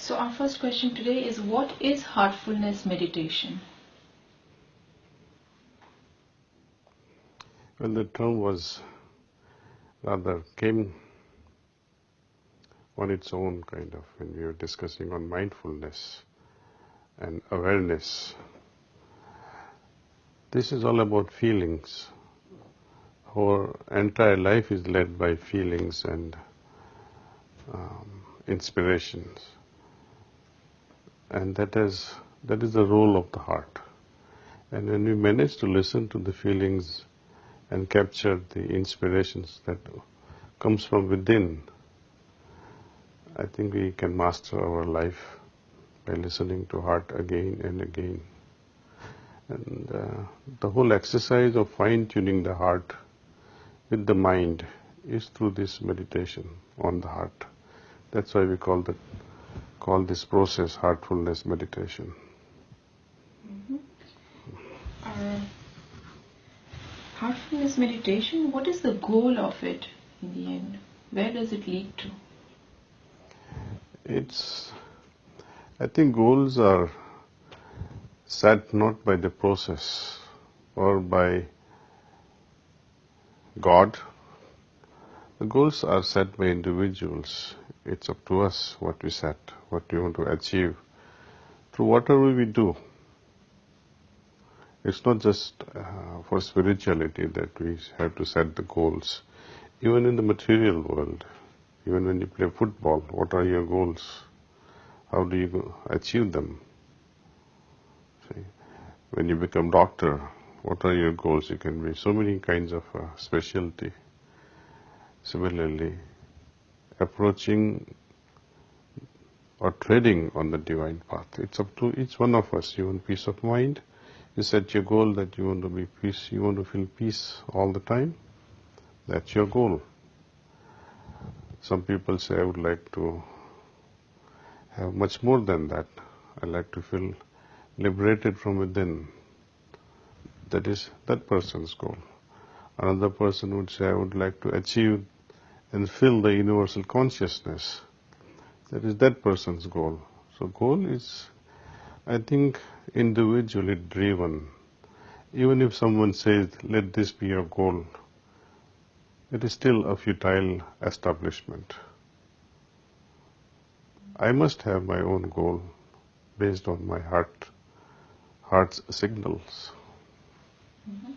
So our first question today is, what is heartfulness meditation? Well, the term came on its own kind of when we were discussing on mindfulness and awareness. This is all about feelings. Our entire life is led by feelings and inspirations. And that is the role of the heart. And when we manage to listen to the feelings and capture the inspirations that comes from within, I think we can master our life by listening to heart again and again. And the whole exercise of fine-tuning the heart with the mind is through this meditation on the heart. That's why we call this process heartfulness meditation. Heartfulness meditation, what is the goal of it in the end? Where does it lead to? I think goals are set not by the process or by God. The goals are set by individuals. It's up to us what we set, what we want to achieve through whatever we do. It's not just for spirituality that we have to set the goals. Even in the material world, even when you play football, what are your goals? How do you achieve them? See, when you become doctor, what are your goals? You can be so many kinds of specialty. Similarly, approaching or treading on the divine path, it's up to each one of us. You want peace of mind? You set your goal that you want to be peace, you want to feel peace all the time. That's your goal. Some people say, I would like to have much more than that. I like to feel liberated from within. That is that person's goal. Another person would say, I would like to achieve and feel the universal consciousness. That is that person's goal. So goal is, I think, individually driven. Even if someone says, let this be your goal, it is still a futile establishment. I must have my own goal based on my heart's signals. Mm-hmm.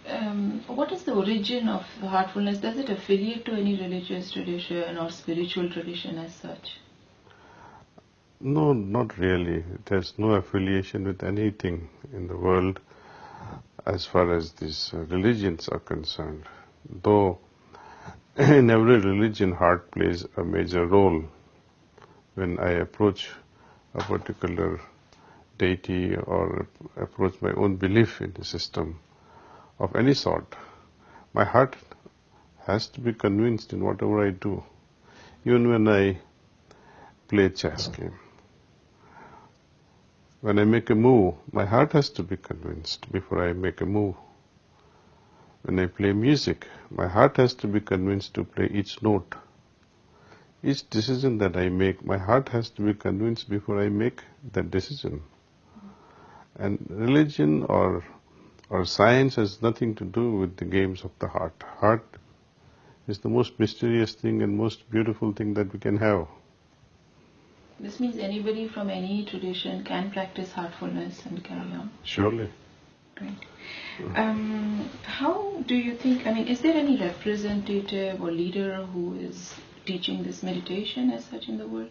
And what is the origin of heartfulness? Does it affiliate to any religious tradition or spiritual tradition as such? No, not really. It has no affiliation with anything in the world as far as these religions are concerned. Though in every religion, heart plays a major role. When I approach a particular deity or approach my own belief in the system of any sort, my heart has to be convinced in whatever I do. Even when I play chess game, when I make a move, my heart has to be convinced before I make a move. When I play music, my heart has to be convinced to play each note. Each decision that I make, my heart has to be convinced before I make that decision. And religion or science has nothing to do with the games of the heart. Heart is the most mysterious thing and most beautiful thing that we can have. This means anybody from any tradition can practice heartfulness and carry on. Surely. Great. How do you think, is there any representative or leader who is teaching this meditation as such in the world?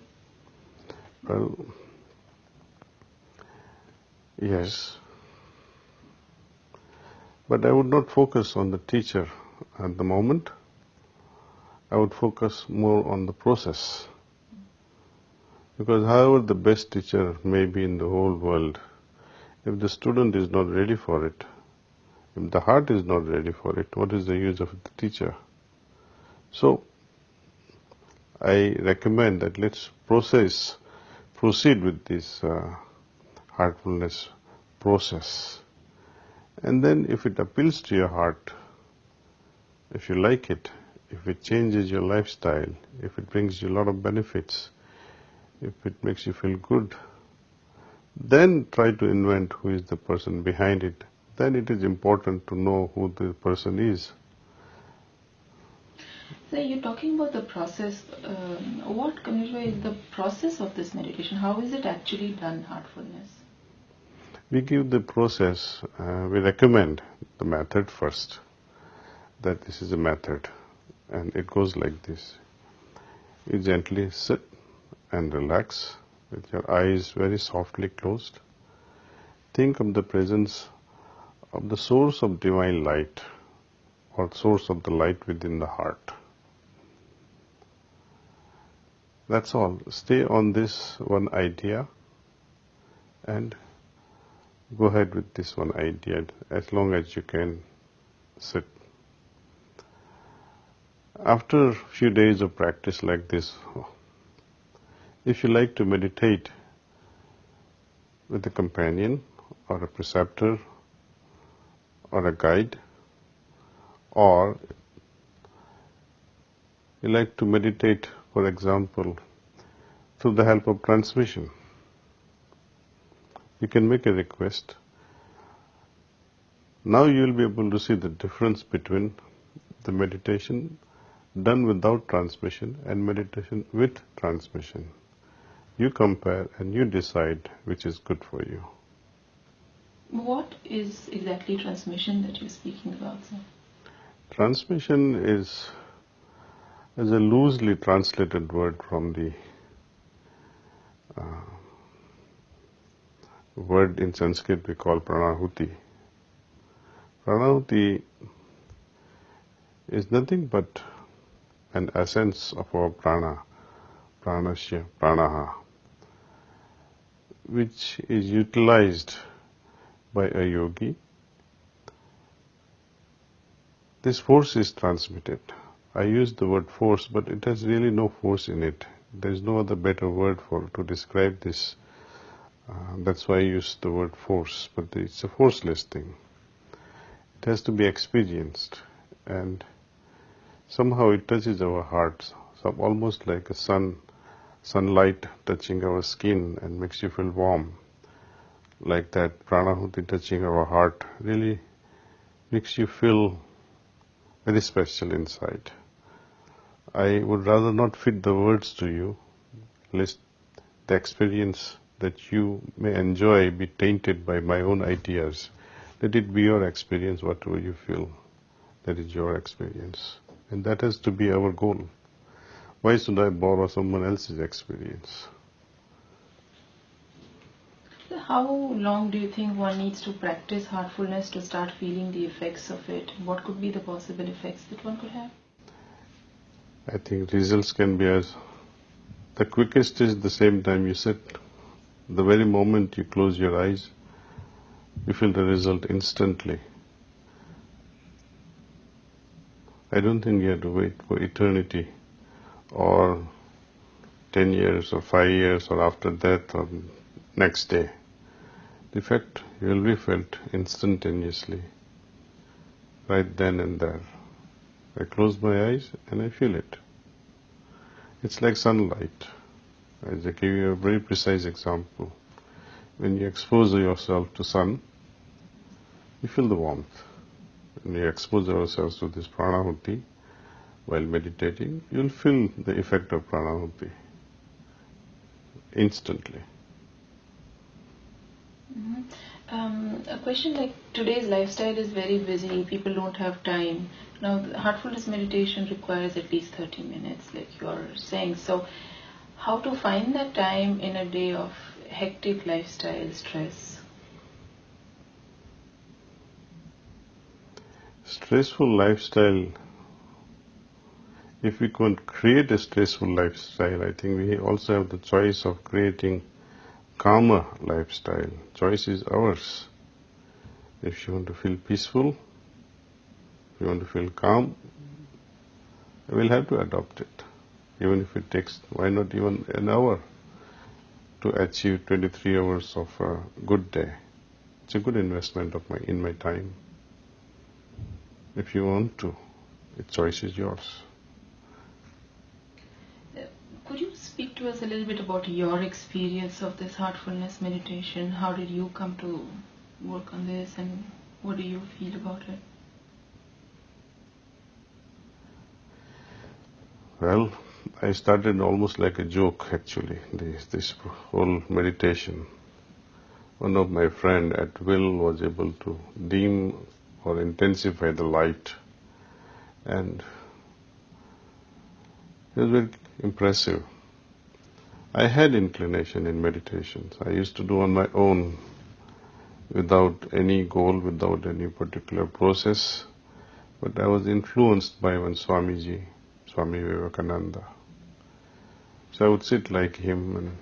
Well, yes. But I would not focus on the teacher at the moment. I would focus more on the process. Because however the best teacher may be in the whole world, if the student is not ready for it, if the heart is not ready for it, what is the use of the teacher? So, I recommend that let's proceed with this heartfulness process. And then if it appeals to your heart, if you like it, if it changes your lifestyle, if it brings you a lot of benefits, if it makes you feel good, then try to invent who is the person behind it. Then it is important to know who the person is. So you're talking about the process. What, Kamlesh, is the process of this meditation? How is it actually done, heartfulness? We give the process, we recommend the method first, that this is a method, and it goes like this. You gently sit and relax with your eyes very softly closed. Think of the presence of the source of divine light, or source of the light within the heart. That's all. Stay on this one idea and go ahead with this one idea as long as you can sit. After a few days of practice like this, if you like to meditate with a companion or a preceptor or a guide, or you like to meditate, for example, through the help of transmission, you can make a request. Now you will be able to see the difference between the meditation done without transmission and meditation with transmission. You compare and you decide which is good for you. What is exactly transmission that you're speaking about, sir? Transmission is a loosely translated word from the word in Sanskrit we call pranahuti. Pranahuti is nothing but an essence of our prana, pranasya, pranaha, which is utilized by a yogi. This force is transmitted. I use the word force, but it has really no force in it. There is no other better word to describe this. That's why I use the word force, but it's a forceless thing. It has to be experienced, and somehow it touches our hearts, almost like a sunlight touching our skin and makes you feel warm. Like that, pranahuti touching our heart really makes you feel very special inside. I would rather not fit the words to you, lest the experience that you may enjoy be tainted by my own ideas. Let it be your experience, whatever you feel. That is your experience. And that has to be our goal. Why should I borrow someone else's experience? So how long do you think one needs to practice heartfulness to start feeling the effects of it? What could be the possible effects that one could have? I think results can be the quickest is the same time you sit. The very moment you close your eyes, you feel the result instantly. I don't think you have to wait for eternity or 10 years or 5 years or after death or next day. The effect will be felt instantaneously, right then and there. I close my eyes and I feel it. It's like sunlight. I give you a very precise example. When you expose yourself to sun, you feel the warmth. When you expose yourselves to this pranahuti while meditating, you'll feel the effect of pranahuti instantly. Mm-hmm. A question like today's lifestyle is very busy, people don't have time. Now, heartfulness meditation requires at least 30 minutes, like you're saying. So, how to find that time in a day of hectic lifestyle stress? Stressful lifestyle, if we can create a stressful lifestyle, I think we also have the choice of creating calmer lifestyle. Choice is ours. If you want to feel peaceful, if you want to feel calm, we'll have to adopt it. Even if it takes, why not even an hour to achieve 23 hours of a good day. It's a good investment in my time. If you want to, the choice is yours. Could you speak to us a little bit about your experience of this heartfulness meditation? How did you come to work on this, and what do you feel about it? Well, I started almost like a joke actually, this whole meditation. One of my friend at will was able to dim or intensify the light, and it was very impressive. I had inclination in meditations. I used to do on my own without any goal, without any particular process, but I was influenced by one Swamiji, Swami Vivekananda. So I would sit like him and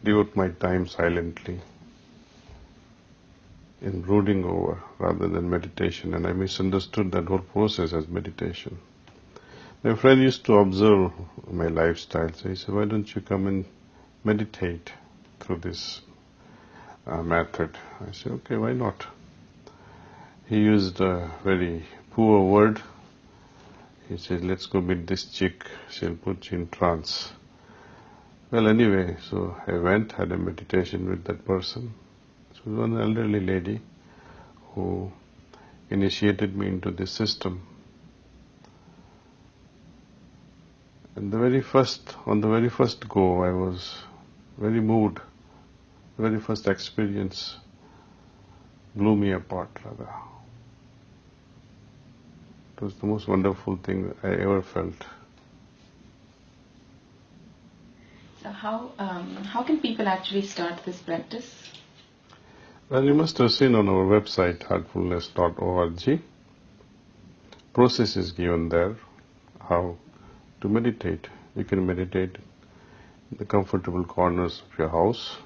devote my time silently in brooding over rather than meditation, and I misunderstood that whole process as meditation. My friend used to observe my lifestyle, so he said, why don't you come and meditate through this method? I said, okay, why not? He used a very poor word. He said, let's go meet this chick, she'll put you in trance. Well, anyway, so I went, had a meditation with that person. She was one elderly lady who initiated me into this system. And on the very first go, I was very moved. The very first experience blew me apart, rather. It was the most wonderful thing I ever felt. So how can people actually start this practice? Well, you must have seen on our website, heartfulness.org, process is given there, how to meditate. You can meditate in the comfortable corners of your house.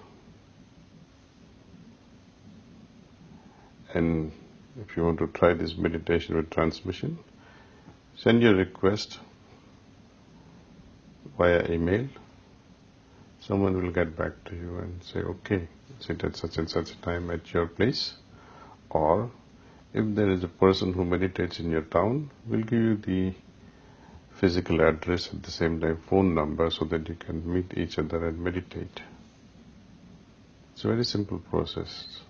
And if you want to try this meditation with transmission, send your request via email. Someone will get back to you and say, okay, sit at such and such a time at your place. Or if there is a person who meditates in your town, we'll give you the physical address, at the same time phone number, so that you can meet each other and meditate. It's a very simple process.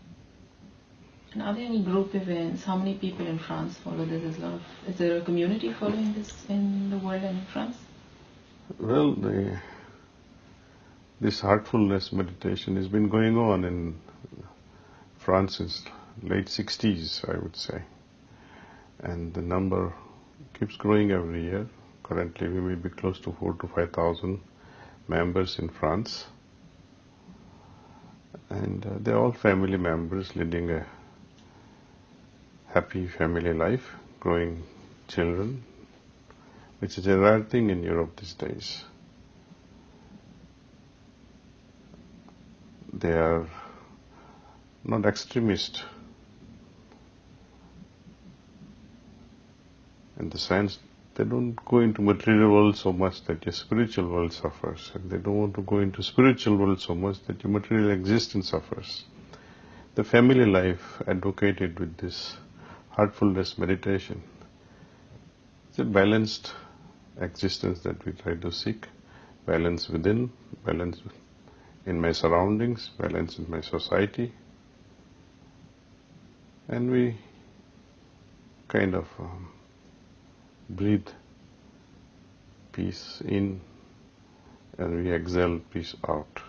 And are there any group events? How many people in France follow this? Is there a community following this in the world and in France? Well, this heartfulness meditation has been going on in France since late 60s, I would say. And the number keeps growing every year. Currently, we may be close to 4,000 to 5,000 members in France. And they're all family members leading a happy family life, growing children, which is a rare thing in Europe these days. They are not extremist. In the sense, they don't go into material world so much that your spiritual world suffers, and they don't want to go into spiritual world so much that your material existence suffers. The family life advocated with this heartfulness meditation is a balanced existence that we try to seek. Balance within, balance in my surroundings, balance in my society. And we kind of breathe peace in and we exhale peace out.